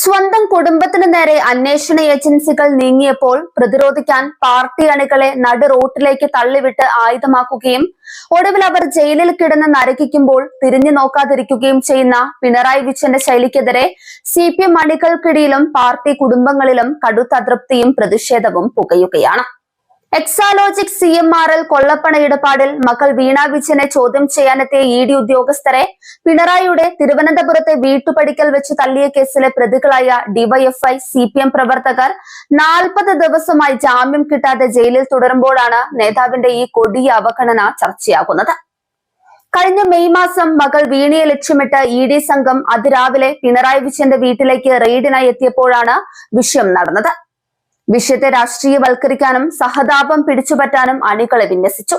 സ്വന്തം കുടുംബത്തിന് നേരെ അന്വേഷണ ഏജൻസികൾ നീങ്ങിയപ്പോൾ പ്രതിരോധിക്കാൻ പാർട്ടി അണികളെ നടു റോട്ടിലേക്ക് തള്ളിവിട്ട് ആയുധമാക്കുകയും ഒടുവിൽ അവർ ജയിലിൽ കിടന്ന് നരകിക്കുമ്പോൾ തിരിഞ്ഞു നോക്കാതിരിക്കുകയും ചെയ്യുന്ന പിണറായി വിജയന്റെ ശൈലിക്കെതിരെ CPM അണികൾക്കിടയിലും പാർട്ടി കുടുംബങ്ങളിലും കടുത്ത അതൃപ്തിയും പ്രതിഷേധവും പുകയുകയാണ്. എക്സാലോജിക് CMRL കൊള്ളപ്പണ ഇടപാടിൽ മകൾ വീണ വിജയനെ ചോദ്യം ചെയ്യാനെത്തിയ ED ഉദ്യോഗസ്ഥരെ പിണറായിയുടെ തിരുവനന്തപുരത്തെ വീട്ടുപടിക്കൽ വെച്ച് തള്ളിയ കേസിലെ പ്രതികളായ DYFI CPM പ്രവർത്തകർ 40 ദിവസമായി ജാമ്യം കിട്ടാതെ ജയിലിൽ തുടരുമ്പോഴാണ് നേതാവിന്റെ ഈ കൊടിയ അവഗണന ചർച്ചയാകുന്നത്. കഴിഞ്ഞ മെയ് മാസം മകൾ വീണയെ ലക്ഷ്യമിട്ട് ED സംഘം അതിരാവിലെ പിണറായി വിജയന്റെ വീട്ടിലേക്ക് റെയ്ഡിനായി എത്തിയപ്പോഴാണ് വിഷയം നടന്നത്. വിഷയത്തെ രാഷ്ട്രീയവൽക്കരിക്കാനും സഹതാപം പിടിച്ചുപറ്റാനും അണികളെ വിന്യസിച്ചു.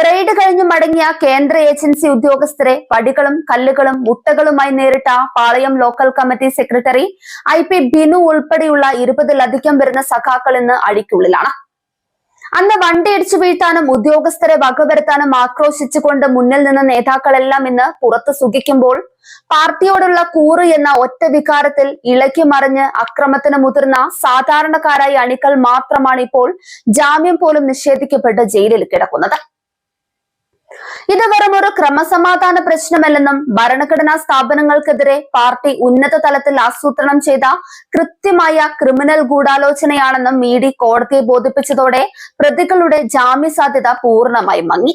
റെയ്ഡ് കഴിഞ്ഞ് മടങ്ങിയ കേന്ദ്ര ഏജൻസി ഉദ്യോഗസ്ഥരെ വടികളും കല്ലുകളും മുട്ടകളുമായി നേരിട്ട Palayam local committee secretary IP Binu ഉൾപ്പെടെയുള്ള 20-ലധികം വരുന്ന സഖാക്കൾ ഇന്ന് അഴിക്കുള്ളിലാണ്. അന്ന് വണ്ടിയിടിച്ചു വീഴ്ത്താനും ഉദ്യോഗസ്ഥരെ വകവരുത്താനും ആക്രോശിച്ചുകൊണ്ട് മുന്നിൽ നിന്ന നേതാക്കളെല്ലാം ഇന്ന് പുറത്തു സുഖിക്കുമ്പോൾ പാർട്ടിയോടുള്ള കൂറ് എന്ന ഒറ്റ വികാരത്തിൽ ഇളക്കി മറിഞ്ഞ് അക്രമത്തിന് മുതിർന്ന സാധാരണക്കാരായ അണികൾ മാത്രമാണ് ഇപ്പോൾ ജാമ്യം പോലും നിഷേധിക്കപ്പെട്ട് ജയിലിൽ കിടക്കുന്നത്. ഇത് വെറും ഒരു ക്രമസമാധാന പ്രശ്നമല്ലെന്നും ഭരണഘടനാ സ്ഥാപനങ്ങൾക്കെതിരെ പാർട്ടി ഉന്നത തലത്തിൽ ആസൂത്രണം ചെയ്ത കൃത്യമായ ക്രിമിനൽ ഗൂഢാലോചനയാണെന്നും ED കോടതിയെ ബോധിപ്പിച്ചതോടെ പ്രതികളുടെ ജാമ്യ സാധ്യത പൂർണ്ണമായി മങ്ങി.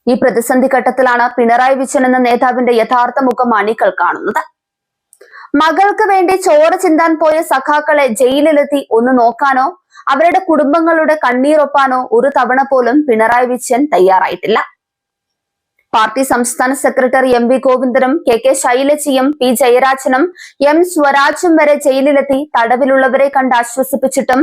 ഈ പ്രതിസന്ധി ഘട്ടത്തിലാണ് പിണറായി വിജയൻ എന്ന നേതാവിന്റെ യഥാർത്ഥ മുഖം അണികൾ കാണുന്നത്. മകൾക്ക് വേണ്ടി ചോര ചിന്താൻ പോയ സഖാക്കളെ ജയിലിലെത്തി ഒന്ന് നോക്കാനോ അവരുടെ കുടുംബങ്ങളുടെ കണ്ണീരൊപ്പാനോ ഒരു തവണ പോലും പിണറായി വിജയൻ തയ്യാറായിട്ടില്ല. പാർട്ടി സംസ്ഥാന secretary MV ഗോവിന്ദനും KK ശൈലജയും P ജയരാജനും M സ്വരാജും വരെ ജയിലിലെത്തി തടവിലുള്ളവരെ കണ്ട് ആശ്വസിപ്പിച്ചിട്ടും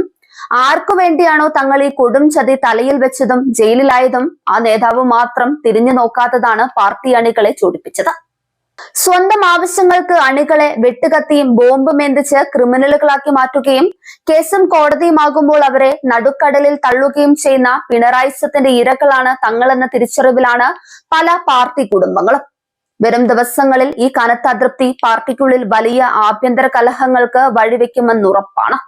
ആർക്കു വേണ്ടിയാണോ തങ്ങൾ ഈ കൊടും ചതി തലയിൽ വെച്ചതും ജയിലിലായതും ആ നേതാവ് മാത്രം തിരിഞ്ഞു നോക്കാത്തതാണ് പാർട്ടി അണികളെ ചൊടിപ്പിച്ചത്. സ്വന്തം ആവശ്യങ്ങൾക്ക് അണികളെ വെട്ടുകത്തിയും ബോംബും എന്തിച്ച് ക്രിമിനലുകളാക്കി മാറ്റുകയും കേസും കോടതിയുമാകുമ്പോൾ അവരെ നടുക്കടലിൽ തള്ളുകയും ചെയ്യുന്ന പിണറായിസത്തിന്റെ ഇരകളാണ് തങ്ങളെന്ന തിരിച്ചറിവിലാണ് പല പാർട്ടി കുടുംബങ്ങളും. വരും ദിവസങ്ങളിൽ ഈ കനത്ത അതൃപ്തി പാർട്ടിക്കുള്ളിൽ വലിയ ആഭ്യന്തര കലഹങ്ങൾക്ക് വഴിവെക്കുമെന്നുറപ്പാണ്.